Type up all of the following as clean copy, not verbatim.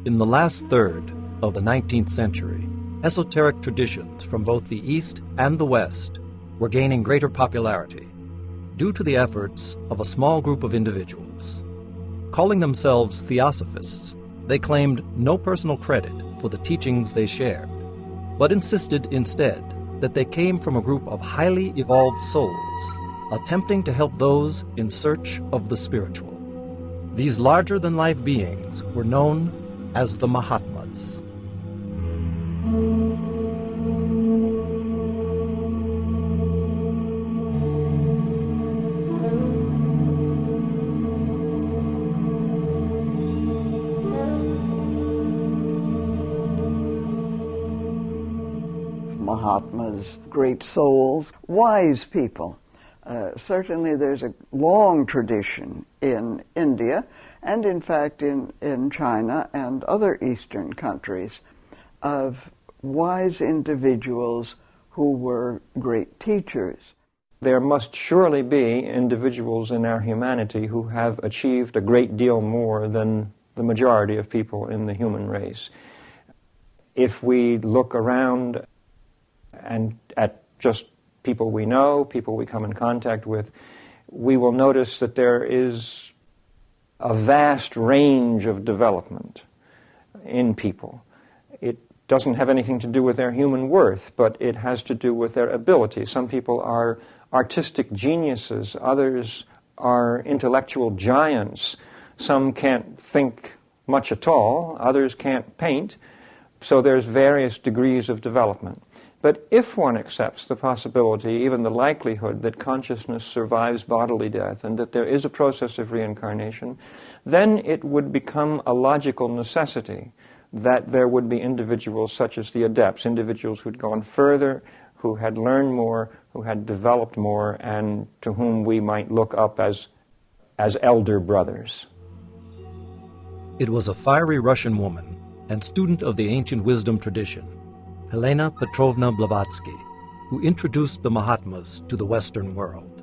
In the last third of the 19th century, esoteric traditions from both the East and the West were gaining greater popularity due to the efforts of a small group of individuals. Calling themselves theosophists, they claimed no personal credit for the teachings they shared, but insisted instead that they came from a group of highly evolved souls attempting to help those in search of the spiritual. These larger-than-life beings were known as the Mahatmas. Mahatmas, great souls, wise people. Certainly there's a long tradition in India and in fact in China and other Eastern countries of wise individuals who were great teachers. There must surely be individuals in our humanity who have achieved a great deal more than the majority of people in the human race. If we look around and at just people we know, people we come in contact with, we will notice that there is a vast range of development in people. It doesn't have anything to do with their human worth, but it has to do with their ability. Some people are artistic geniuses, others are intellectual giants. Some can't think much at all, others can't paint. So there's various degrees of development. But if one accepts the possibility, even the likelihood, that consciousness survives bodily death and that there is a process of reincarnation, then it would become a logical necessity that there would be individuals such as the adepts, individuals who'd gone further, who had learned more, who had developed more, and to whom we might look up as elder brothers. It was a fiery Russian woman and student of the ancient wisdom tradition, Helena Petrovna Blavatsky, who introduced the Mahatmas to the Western world.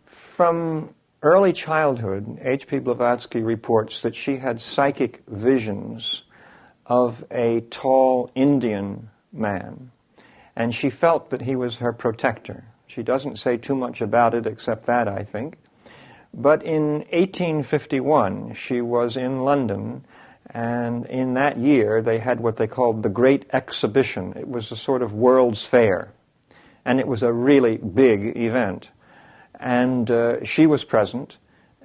From early childhood, H.P. Blavatsky reports that she had psychic visions of a tall Indian man, and she felt that he was her protector. She doesn't say too much about it except that, I think. But in 1851, she was in London, and in that year they had what they called the Great Exhibition. It was a sort of World's Fair, and it was a really big event. And she was present,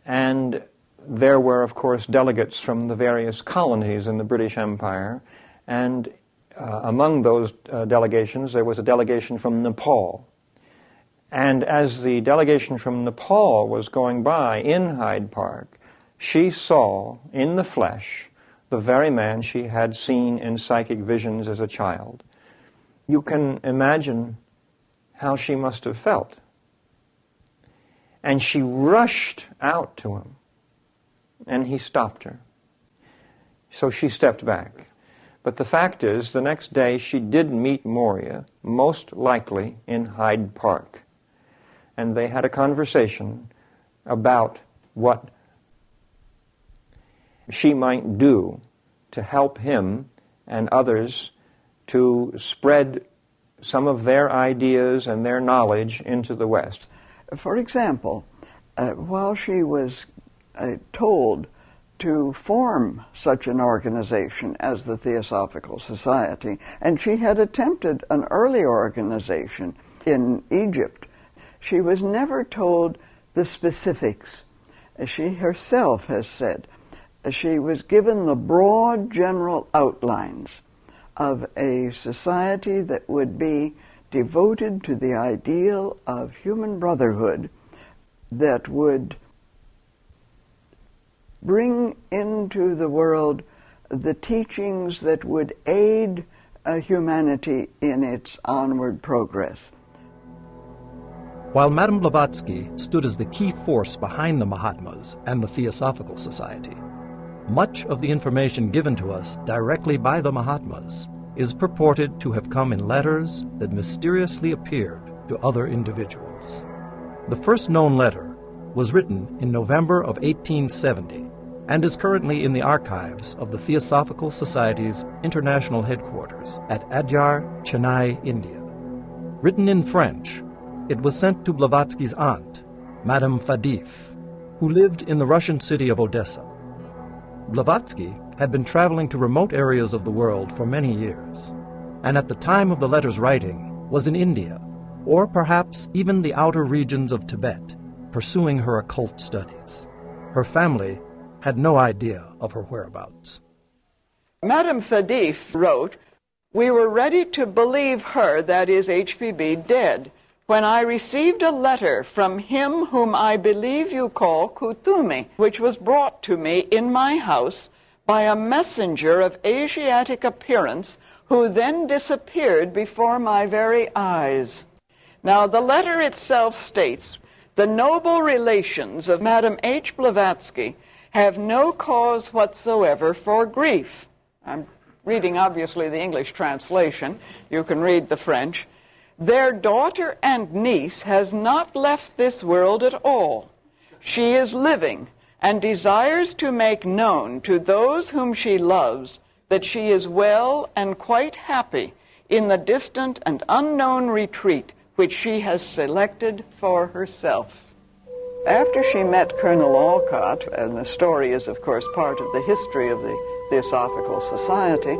and there were, of course, delegates from the various colonies in the British Empire, and among those delegations there was a delegation from Nepal. And as the delegation from Nepal was going by in Hyde Park, she saw in the flesh the very man she had seen in psychic visions as a child. You can imagine how she must have felt. And she rushed out to him, and he stopped her. So she stepped back. But the fact is, the next day she did meet Moria, most likely in Hyde Park. And they had a conversation about what she might do to help him and others to spread some of their ideas and their knowledge into the West. For example, while she was told to form such an organization as the Theosophical Society, and she had attempted an early organization in Egypt, she was never told the specifics. She herself has said she was given the broad general outlines of a society that would be devoted to the ideal of human brotherhood, that would bring into the world the teachings that would aid humanity in its onward progress. While Madame Blavatsky stood as the key force behind the Mahatmas and the Theosophical Society, much of the information given to us directly by the Mahatmas is purported to have come in letters that mysteriously appeared to other individuals. The first known letter was written in November of 1870 and is currently in the archives of the Theosophical Society's international headquarters at Adyar, Chennai, India. Written in French, it was sent to Blavatsky's aunt, Madame Fadif, who lived in the Russian city of Odessa. Blavatsky had been traveling to remote areas of the world for many years, and at the time of the letter's writing was in India, or perhaps even the outer regions of Tibet, pursuing her occult studies. Her family had no idea of her whereabouts. Madame Fadif wrote, "We were ready to believe her, that is HPB, dead, when I received a letter from him whom I believe you call Kutumi, which was brought to me in my house by a messenger of Asiatic appearance, who then disappeared before my very eyes." Now, the letter itself states, "The noble relations of Madame H. Blavatsky have no cause whatsoever for grief." I'm reading, obviously, the English translation. You can read the French. "Their daughter and niece has not left this world at all. She is living and desires to make known to those whom she loves that she is well and quite happy in the distant and unknown retreat which she has selected for herself." After she met Colonel Olcott, and the story is, of course, part of the history of the Theosophical Society,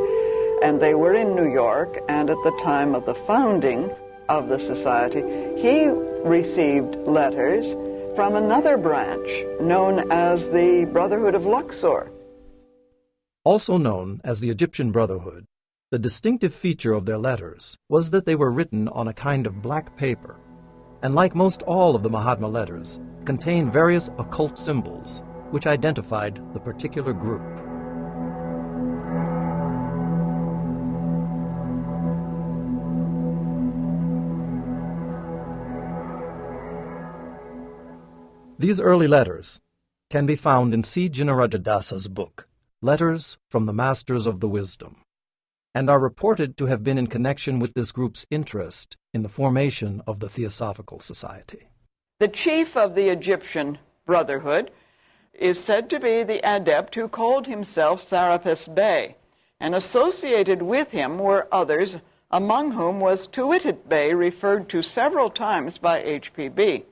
and they were in New York, and at the time of the founding of the society, he received letters from another branch known as the Brotherhood of Luxor. Also known as the Egyptian Brotherhood, the distinctive feature of their letters was that they were written on a kind of black paper, and like most all of the Mahatma letters, contained various occult symbols which identified the particular group. These early letters can be found in C. Jinnarajadasa's book, Letters from the Masters of the Wisdom, and are reported to have been in connection with this group's interest in the formation of the Theosophical Society. The chief of the Egyptian Brotherhood is said to be the adept who called himself Serapis Bey, and associated with him were others, among whom was Tuitit Bey, referred to several times by HPB.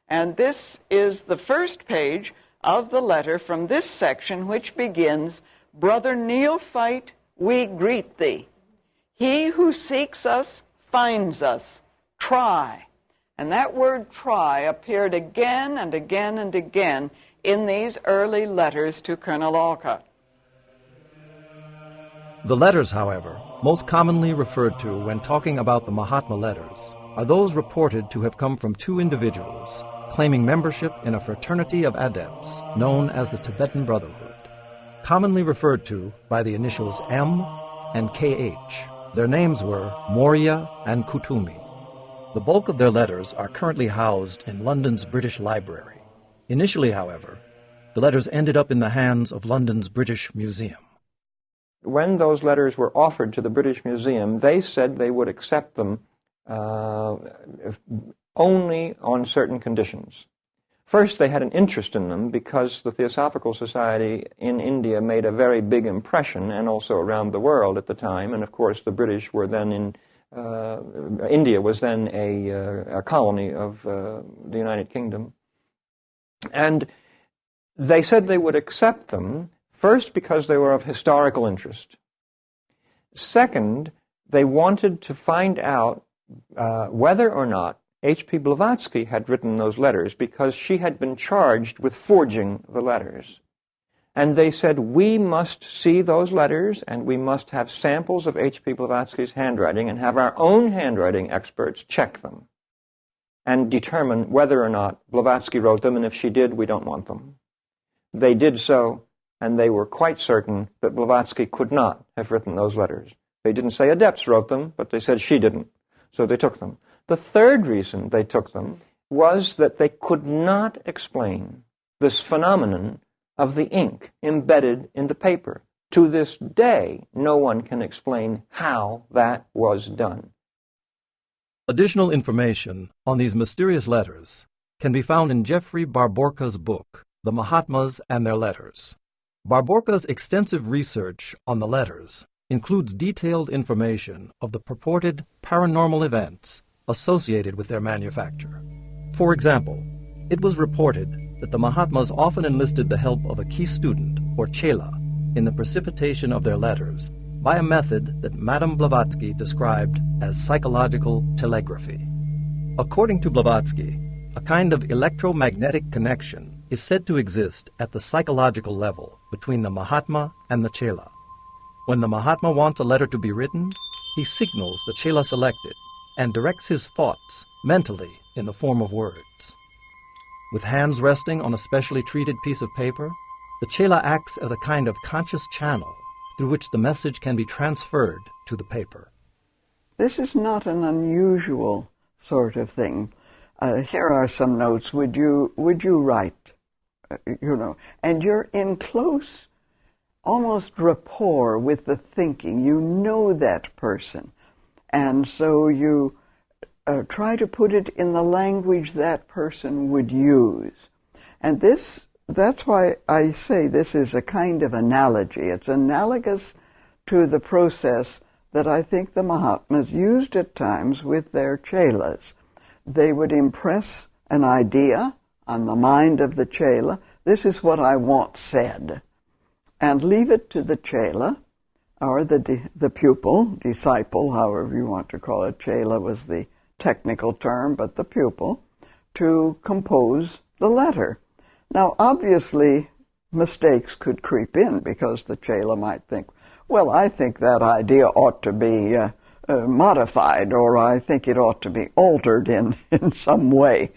And this is the first page of the letter from this section, which begins, "Brother Neophyte, we greet thee. He who seeks us finds us. Try." And that word try appeared again and again and again in these early letters to Colonel Olcott. The letters, however, most commonly referred to when talking about the Mahatma letters are those reported to have come from two individuals claiming membership in a fraternity of adepts known as the Tibetan Brotherhood, commonly referred to by the initials M and KH. Their names were Moria and Kutumi. The bulk of their letters are currently housed in London's British Library. Initially, however, the letters ended up in the hands of London's British Museum. When those letters were offered to the British Museum, they said they would accept them only on certain conditions. First, they had an interest in them because the Theosophical Society in India made a very big impression, and also around the world at the time. And of course, the British were then in India was then a colony of the United Kingdom. And they said they would accept them, first because they were of historical interest. Second, they wanted to find out whether or not H.P. Blavatsky had written those letters, because she had been charged with forging the letters. And they said, we must see those letters, and we must have samples of H.P. Blavatsky's handwriting, and have our own handwriting experts check them and determine whether or not Blavatsky wrote them, and if she did, we don't want them. They did so, and they were quite certain that Blavatsky could not have written those letters. They didn't say adepts wrote them, but they said she didn't, so they took them. The third reason they took them was that they could not explain this phenomenon of the ink embedded in the paper. To this day, no one can explain how that was done. Additional information on these mysterious letters can be found in Geoffrey Barborca's book, The Mahatmas and Their Letters. Barborca's extensive research on the letters includes detailed information of the purported paranormal events associated with their manufacture. For example, it was reported that the Mahatmas often enlisted the help of a key student, or chela, in the precipitation of their letters by a method that Madame Blavatsky described as psychological telegraphy. According to Blavatsky, a kind of electromagnetic connection is said to exist at the psychological level between the Mahatma and the chela. When the Mahatma wants a letter to be written, he signals the chela selected and directs his thoughts mentally in the form of words. With hands resting on a specially treated piece of paper, the chela acts as a kind of conscious channel through which the message can be transferred to the paper. This is not an unusual sort of thing. Here are some notes. Would you write? And you're in close, almost rapport with the thinking. You know that person. And so you try to put it in the language that person would use. And that's why I say this is a kind of analogy. It's analogous to the process that I think the Mahatmas used at times with their chelas. They would impress an idea on the mind of the chela. This is what I want said. And leave it to the chela, or the pupil, disciple, however you want to call it. Chela was the technical term, but the pupil, to compose the letter. Now, obviously, mistakes could creep in because the chela might think, well, I think that idea ought to be modified, or I think it ought to be altered in some way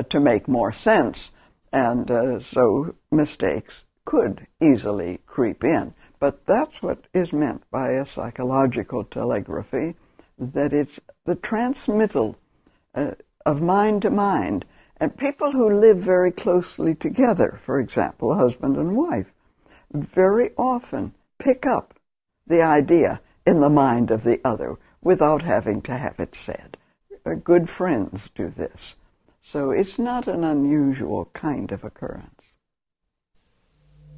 to make more sense. And so mistakes could easily creep in. But that's what is meant by a psychological telegraphy, that it's the transmittal of mind to mind. And people who live very closely together, for example, husband and wife, very often pick up the idea in the mind of the other without having to have it said. Good friends do this. So it's not an unusual kind of occurrence.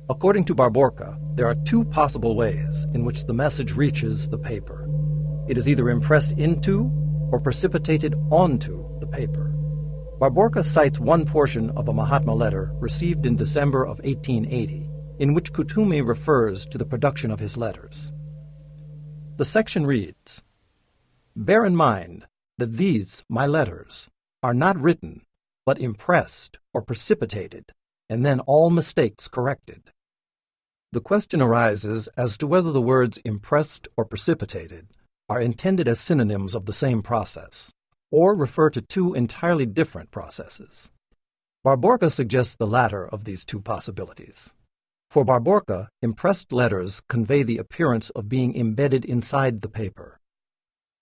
According to Barborca, there are two possible ways in which the message reaches the paper. It is either impressed into or precipitated onto the paper. Barborca cites one portion of a Mahatma letter received in December of 1880, in which Kutumi refers to the production of his letters. The section reads, "Bear in mind that these, my letters, are not written, but impressed or precipitated, and then all mistakes corrected." The question arises as to whether the words impressed or precipitated are intended as synonyms of the same process, or refer to two entirely different processes. Barborca suggests the latter of these two possibilities. For Barborca, impressed letters convey the appearance of being embedded inside the paper.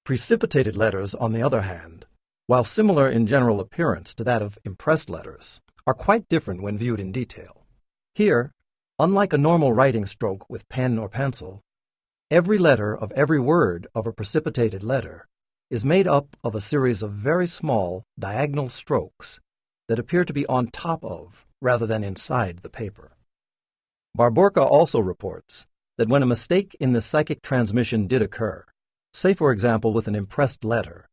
Precipitated letters, on the other hand, while similar in general appearance to that of impressed letters, are quite different when viewed in detail. Here, unlike a normal writing stroke with pen or pencil, every letter of every word of a precipitated letter is made up of a series of very small diagonal strokes that appear to be on top of rather than inside the paper. Barborca also reports that when a mistake in the psychic transmission did occur, say for example with an impressed letter,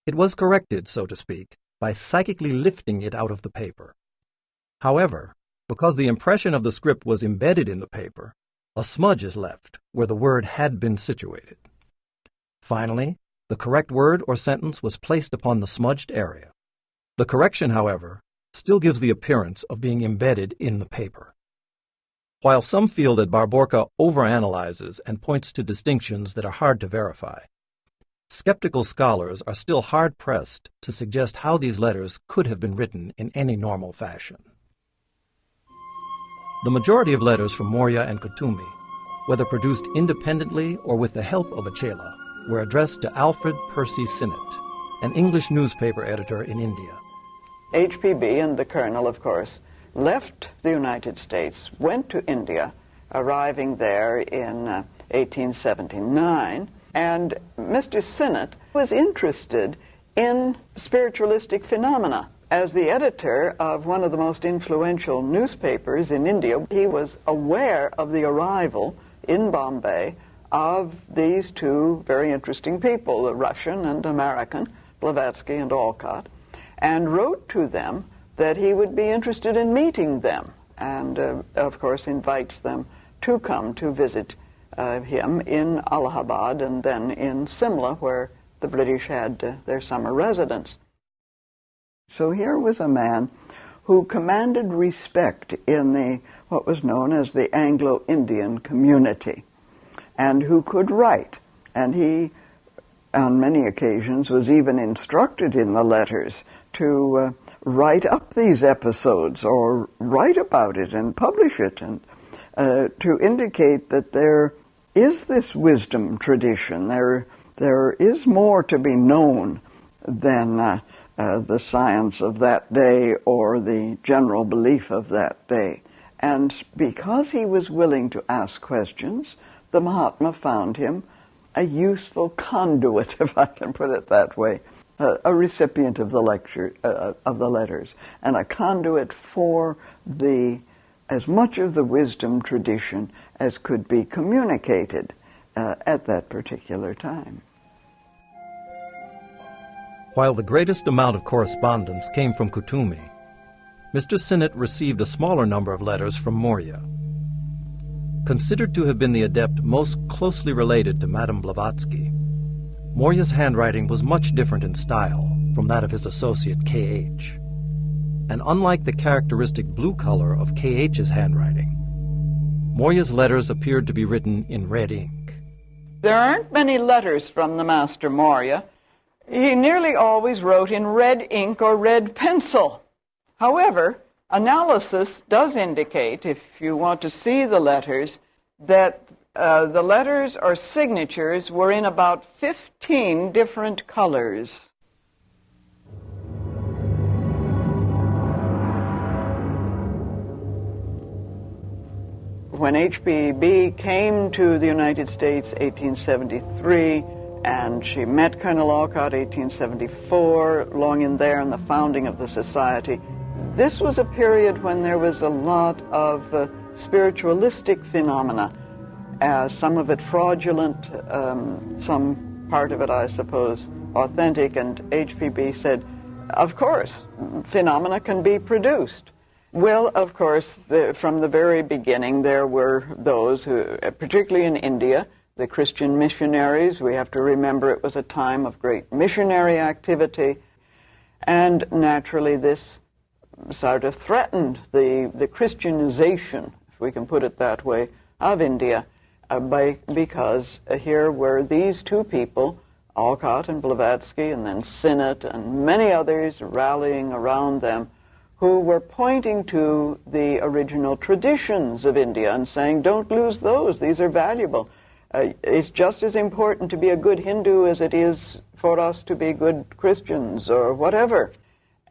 it was corrected, so to speak, by psychically lifting it out of the paper. However, because the impression of the script was embedded in the paper, a smudge is left where the word had been situated. Finally, the correct word or sentence was placed upon the smudged area. The correction, however, still gives the appearance of being embedded in the paper. While some feel that Barborca overanalyzes and points to distinctions that are hard to verify, skeptical scholars are still hard-pressed to suggest how these letters could have been written in any normal fashion. The majority of letters from Morya and Kutumi, whether produced independently or with the help of a chela, were addressed to Alfred Percy Sinnett, an English newspaper editor in India. HPB and the colonel, of course, left the United States, went to India, arriving there in 1879, and Mr. Sinnett was interested in spiritualistic phenomena as the editor of one of the most influential newspapers in India, he was aware of the arrival in Bombay of these two very interesting people, the Russian and American, Blavatsky and Alcott, and wrote to them that he would be interested in meeting them, and of course invites them to come to visit him in Allahabad and then in Simla, where the British had their summer residence. So here was a man who commanded respect in what was known as the Anglo-Indian community, and who could write. And he, on many occasions, was even instructed in the letters to write up these episodes or write about it and publish it, and to indicate that there is this wisdom tradition. There is more to be known than the science of that day or the general belief of that day. And because he was willing to ask questions, the Mahatma found him a useful conduit, if I can put it that way, a recipient of the letters, and a conduit for as much of the wisdom tradition as could be communicated at that particular time. While the greatest amount of correspondence came from Kutumi, Mr. Sinnett received a smaller number of letters from Morya. Considered to have been the adept most closely related to Madame Blavatsky, Morya's handwriting was much different in style from that of his associate K.H. And unlike the characteristic blue color of K.H.'s handwriting, Morya's letters appeared to be written in red ink. There aren't many letters from the Master Morya. He nearly always wrote in red ink or red pencil. However, analysis does indicate, if you want to see the letters, that the letters or signatures were in about 15 different colors. When HPB came to the United States, 1873, and she met Colonel Alcott, 1874, long in there in the founding of the society. This was a period when there was a lot of spiritualistic phenomena, some of it fraudulent, some part of it, I suppose, authentic, and HPB said, of course, phenomena can be produced. Well, of course, from the very beginning, there were those who, particularly in India, the Christian missionaries. We have to remember it was a time of great missionary activity, and naturally this sort of threatened the Christianization, if we can put it that way, of India, because here were these two people, Alcott and Blavatsky, and then Sinnett and many others rallying around them, who were pointing to the original traditions of India and saying, don't lose those, these are valuable. It's just as important to be a good Hindu as it is for us to be good Christians or whatever.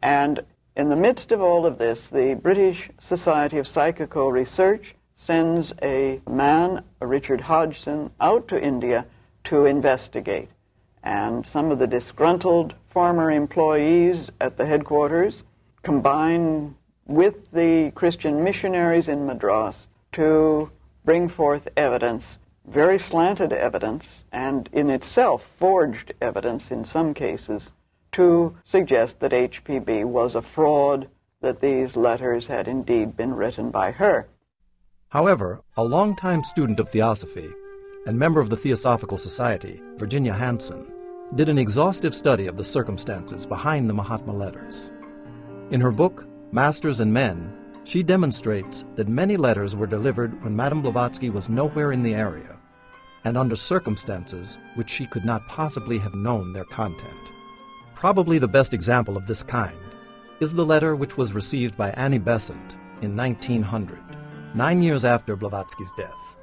And in the midst of all of this, the British Society of Psychical Research sends a man, Richard Hodgson, out to India to investigate. And some of the disgruntled former employees at the headquarters combine with the Christian missionaries in Madras to bring forth evidence, very slanted evidence, and in itself forged evidence in some cases, to suggest that HPB was a fraud, that these letters had indeed been written by her. However, a longtime student of theosophy and member of the Theosophical Society, Virginia Hansen, did an exhaustive study of the circumstances behind the Mahatma letters. In her book, Masters and Men, she demonstrates that many letters were delivered when Madame Blavatsky was nowhere in the area, and under circumstances which she could not possibly have known their content. Probably the best example of this kind is the letter which was received by Annie Besant in 1900, 9 years after Blavatsky's death.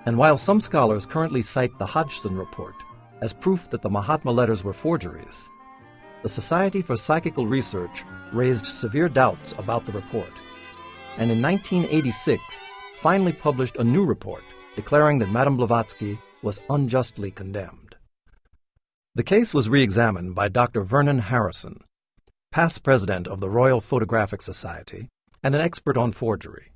And while some scholars currently cite the Hodgson report as proof that the Mahatma letters were forgeries, the Society for Psychical Research raised severe doubts about the report, and in 1986 finally published a new report declaring that Madame Blavatsky was unjustly condemned. The case was re-examined by Dr. Vernon Harrison, past president of the Royal Photographic Society and an expert on forgery.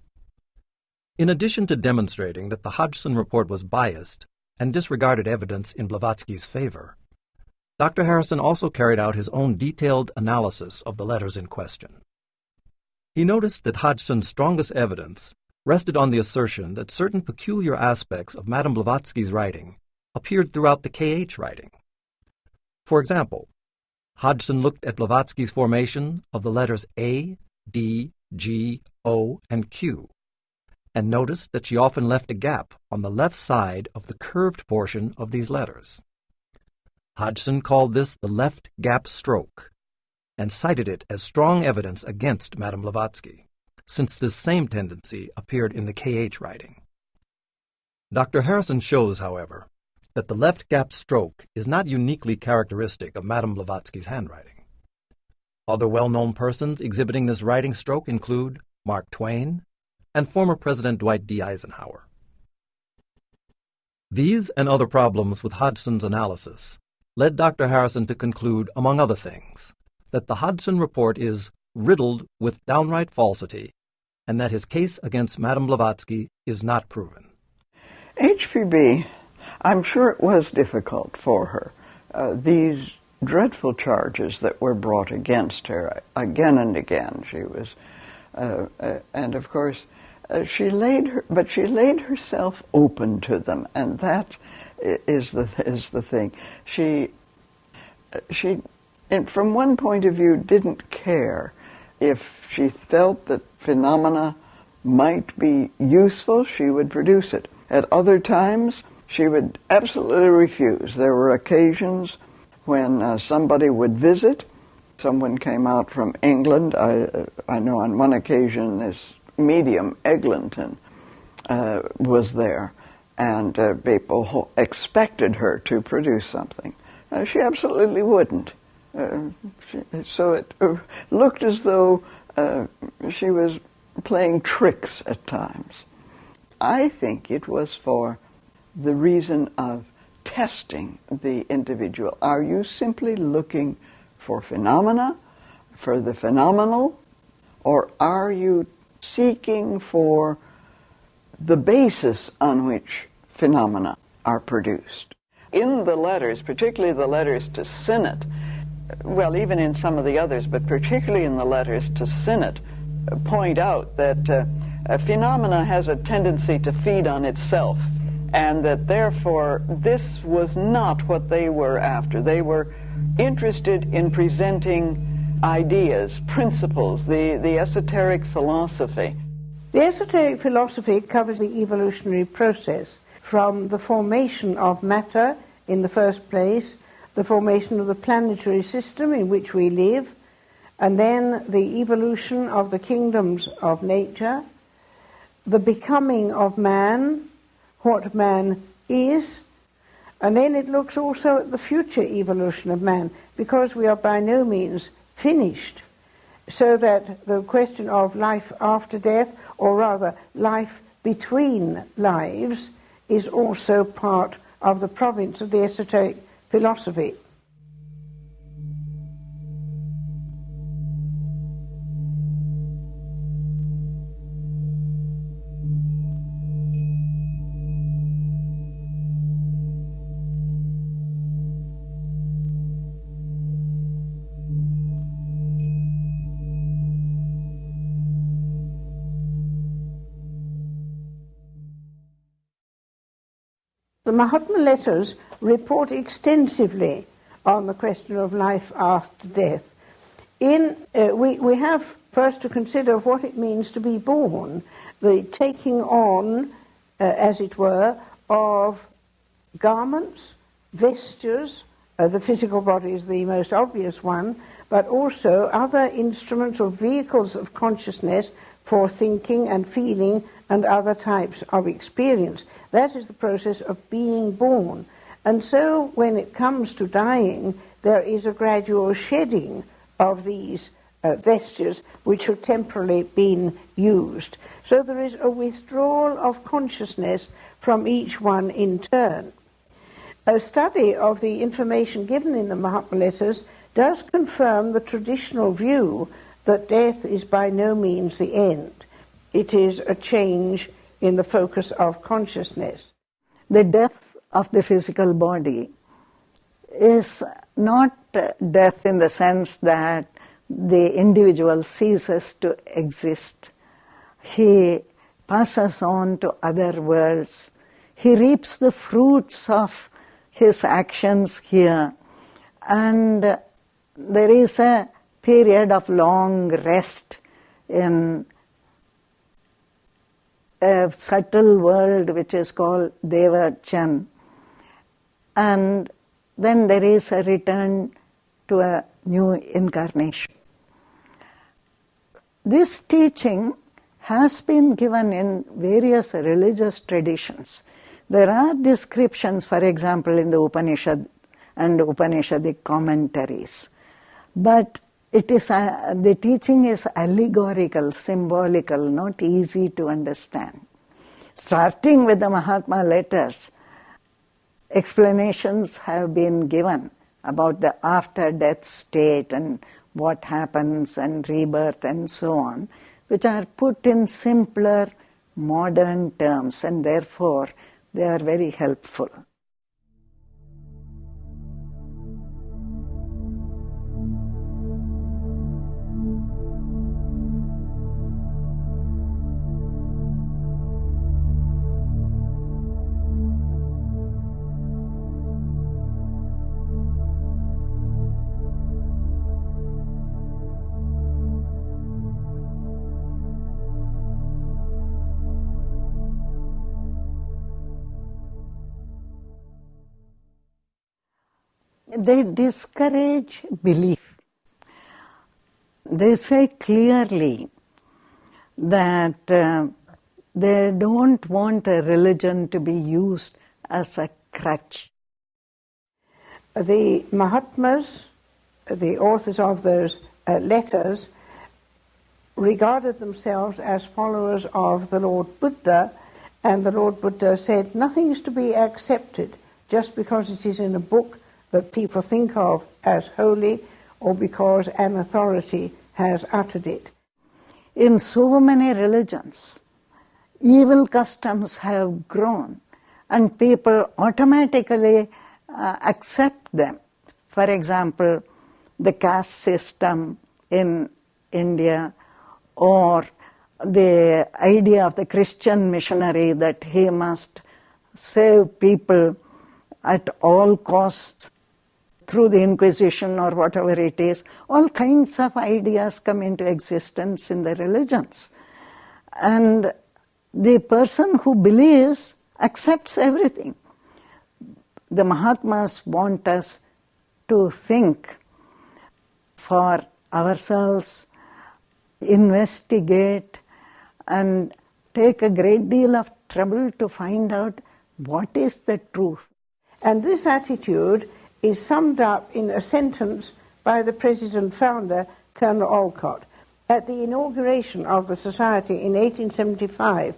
In addition to demonstrating that the Hodgson report was biased and disregarded evidence in Blavatsky's favor, Dr. Harrison also carried out his own detailed analysis of the letters in question. He noticed that Hodgson's strongest evidence rested on the assertion that certain peculiar aspects of Madame Blavatsky's writing appeared throughout the KH writing. For example, Hodgson looked at Blavatsky's formation of the letters A, D, G, O, and Q, and noticed that she often left a gap on the left side of the curved portion of these letters. Hodgson called this the left gap stroke, and cited it as strong evidence against Madame Blavatsky, since this same tendency appeared in the KH writing. Dr. Harrison shows, however, that the left gap stroke is not uniquely characteristic of Madame Blavatsky's handwriting. Other well-known persons exhibiting this writing stroke include Mark Twain and former President Dwight D. Eisenhower. These and other problems with Hodgson's analysis led Dr. Harrison to conclude, among other things, that the Hodgson report is riddled with downright falsity and that his case against Madame Blavatsky is not proven. HPB, I'm sure it was difficult for her. These dreadful charges that were brought against her again and again. She was, and of course, she laid herself open to them, and that is the thing. She, and from one point of view, didn't care if she felt that phenomena might be useful. She would produce it. At other times, she would absolutely refuse. There were occasions when somebody would visit. Someone came out from England. I know on one occasion this medium, Eglinton, was there, and people expected her to produce something. She absolutely wouldn't. So it looked as though she was playing tricks at times. I think it was for the reason of testing the individual. Are you simply looking for phenomena, for the phenomenal, or are you seeking for the basis on which phenomena are produced? In the letters, particularly the letters to Sinnott, well, even in some of the others, but particularly in the letters to Sinnott, point out that phenomena has a tendency to feed on itself, and that therefore this was not what they were after. They were interested in presenting ideas, principles, the esoteric philosophy. The esoteric philosophy covers the evolutionary process from the formation of matter in the first place, the formation of the planetary system in which we live, and then the evolution of the kingdoms of nature, the becoming of man, what man is, and then it looks also at the future evolution of man, because we are by no means finished, so that the question of life after death, or rather life between lives, is also part of the province of the esoteric philosophy. The Mahatma letters report extensively on the question of life after death. We have first to consider what it means to be born, the taking on, as it were, of garments, vestures. The physical body is the most obvious one, but also other instruments or vehicles of consciousness for thinking and feeling and other types of experience. That is the process of being born. And so when it comes to dying, there is a gradual shedding of these vestures which have temporarily been used. So there is a withdrawal of consciousness from each one in turn. A study of the information given in the Mahatma letters does confirm the traditional view that death is by no means the end. It is a change in the focus of consciousness. The death of the physical body is not death in the sense that the individual ceases to exist. He passes on to other worlds. He reaps the fruits of his actions here. And there is a period of long rest in a subtle world which is called Devachan. And then there is a return to a new incarnation. This teaching has been given in various religious traditions. There are descriptions, for example, in the Upanishad and Upanishadic commentaries. But it is the teaching is allegorical, symbolical, not easy to understand. Starting with the Mahatma letters, explanations have been given about the after-death state and what happens and rebirth and so on, which are put in simpler, modern terms, and therefore they are very helpful. They discourage belief. They say clearly that they don't want a religion to be used as a crutch. The Mahatmas, the authors of those letters, regarded themselves as followers of the Lord Buddha, and the Lord Buddha said nothing is to be accepted just because it is in a book that people think of as holy or because an authority has uttered it. In so many religions, evil customs have grown and people automatically accept them. For example, the caste system in India, or the idea of the Christian missionary that he must save people at all costs through the Inquisition or whatever it is. All kinds of ideas come into existence in the religions. And the person who believes accepts everything. The Mahatmas want us to think for ourselves, investigate, and take a great deal of trouble to find out what is the truth. And this attitude is summed up in a sentence by the president-founder, Colonel Olcott. At the inauguration of the Society in 1875,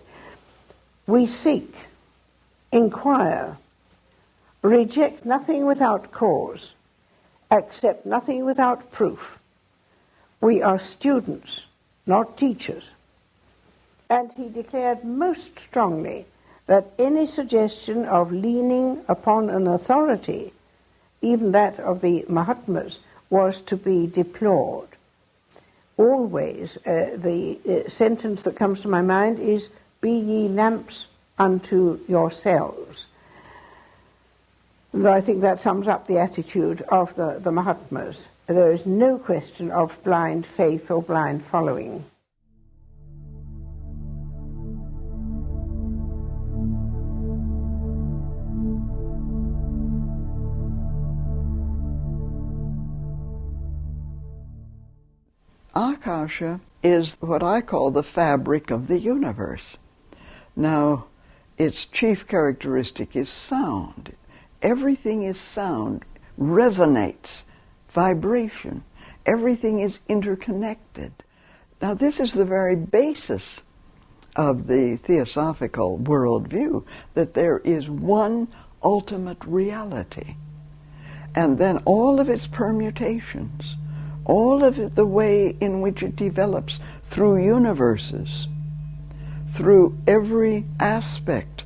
we seek, inquire, reject nothing without cause, accept nothing without proof. We are students, not teachers. And he declared most strongly that any suggestion of leaning upon an authority, even that of the Mahatmas, was to be deplored. Always, the sentence that comes to my mind is, "Be ye lamps unto yourselves." And I think that sums up the attitude of the Mahatmas. There is no question of blind faith or blind following. Akasha is what I call the fabric of the universe. Now, its chief characteristic is sound. Everything is sound, resonates, vibration. Everything is interconnected. Now, this is the very basis of the theosophical worldview, that there is one ultimate reality. and then all of its permutations, all of it, the way in which it develops through universes, through every aspect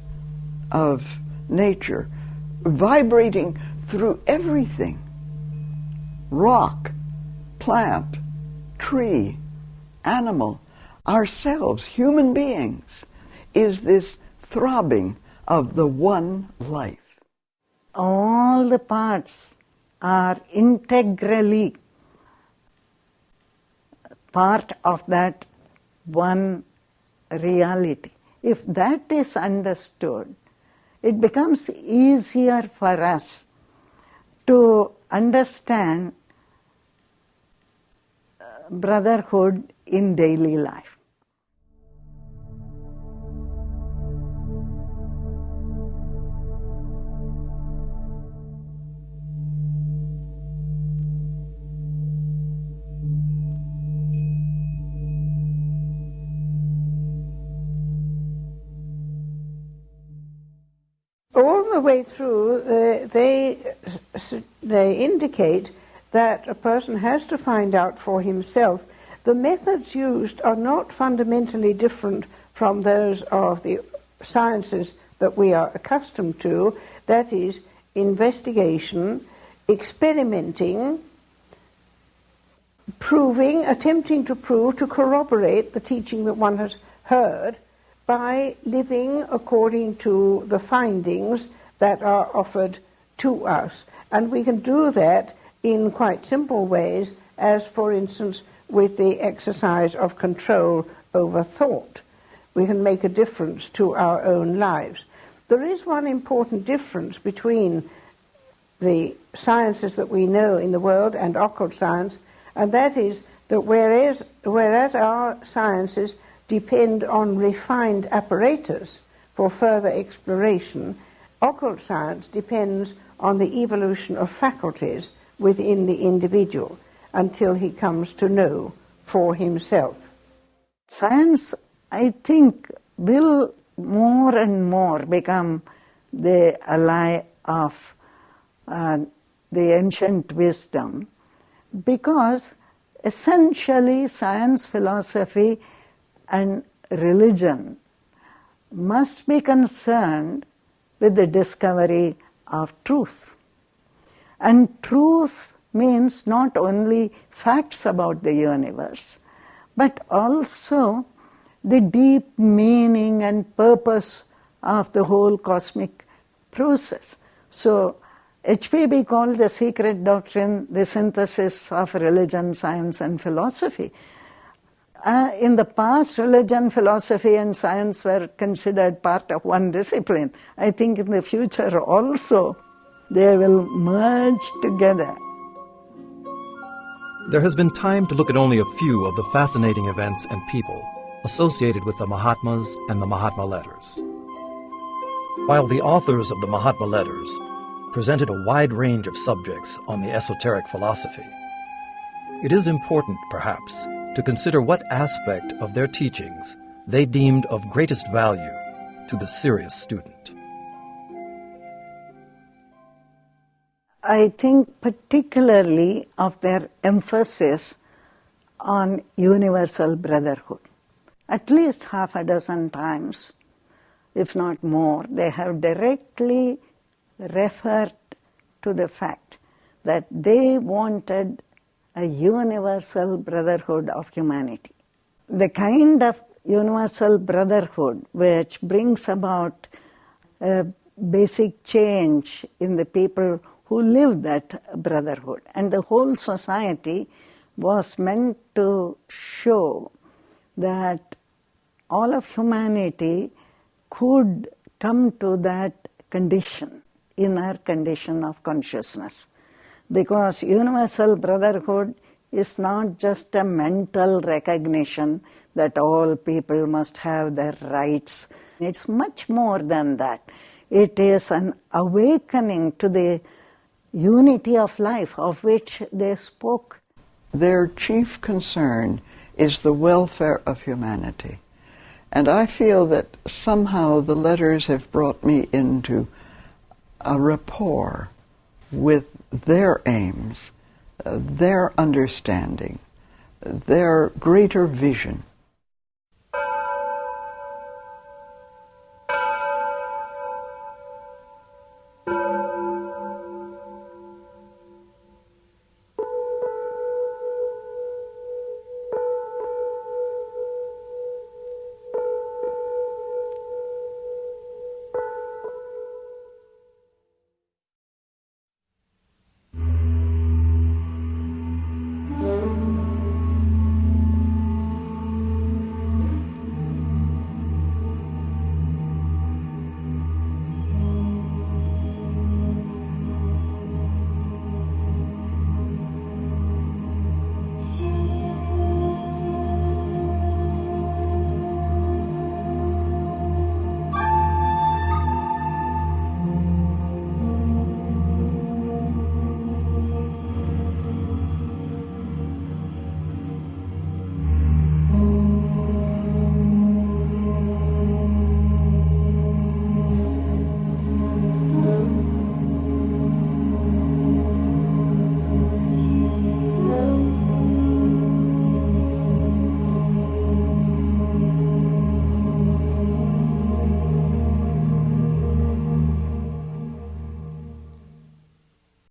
of nature, vibrating through everything, rock, plant, tree, animal, ourselves, human beings, is this throbbing of the one life. All the parts are integrally part of that one reality. If that is understood, it becomes easier for us to understand brotherhood in daily life. All the way through, they indicate that a person has to find out for himself. The methods used are not fundamentally different from those of the sciences that we are accustomed to, that is, investigation, experimenting, proving, attempting to prove, to corroborate the teaching that one has heard, by living according to the findings that are offered to us. And we can do that in quite simple ways, as for instance with the exercise of control over thought. We can make a difference to our own lives. There is one important difference between the sciences that we know in the world and occult science, and that is that whereas our sciences depend on refined apparatus for further exploration, occult science depends on the evolution of faculties within the individual until he comes to know for himself. Science, I think, will more and more become the ally of the ancient wisdom, because essentially science, philosophy, and religion must be concerned with the discovery of truth. And truth means not only facts about the universe, but also the deep meaning and purpose of the whole cosmic process. So HPB called the secret doctrine the synthesis of religion, science, and philosophy. In the past, religion, philosophy, and science were considered part of one discipline. I think in the future also they will merge together. There has been time to look at only a few of the fascinating events and people associated with the Mahatmas and the Mahatma letters. While the authors of the Mahatma letters presented a wide range of subjects on the esoteric philosophy, it is important, perhaps, to consider what aspect of their teachings they deemed of greatest value to the serious student. I think particularly of their emphasis on universal brotherhood. At least half a dozen times, if not more, they have directly referred to the fact that they wanted a universal brotherhood of humanity. The kind of universal brotherhood which brings about a basic change in the people who live that brotherhood. And the whole society was meant to show that all of humanity could come to that condition, inner condition of consciousness. Because universal brotherhood is not just a mental recognition that all people must have their rights. It's much more than that. It is an awakening to the unity of life of which they spoke. Their chief concern is the welfare of humanity. And I feel that somehow the letters have brought me into a rapport with their aims, their understanding, their greater vision.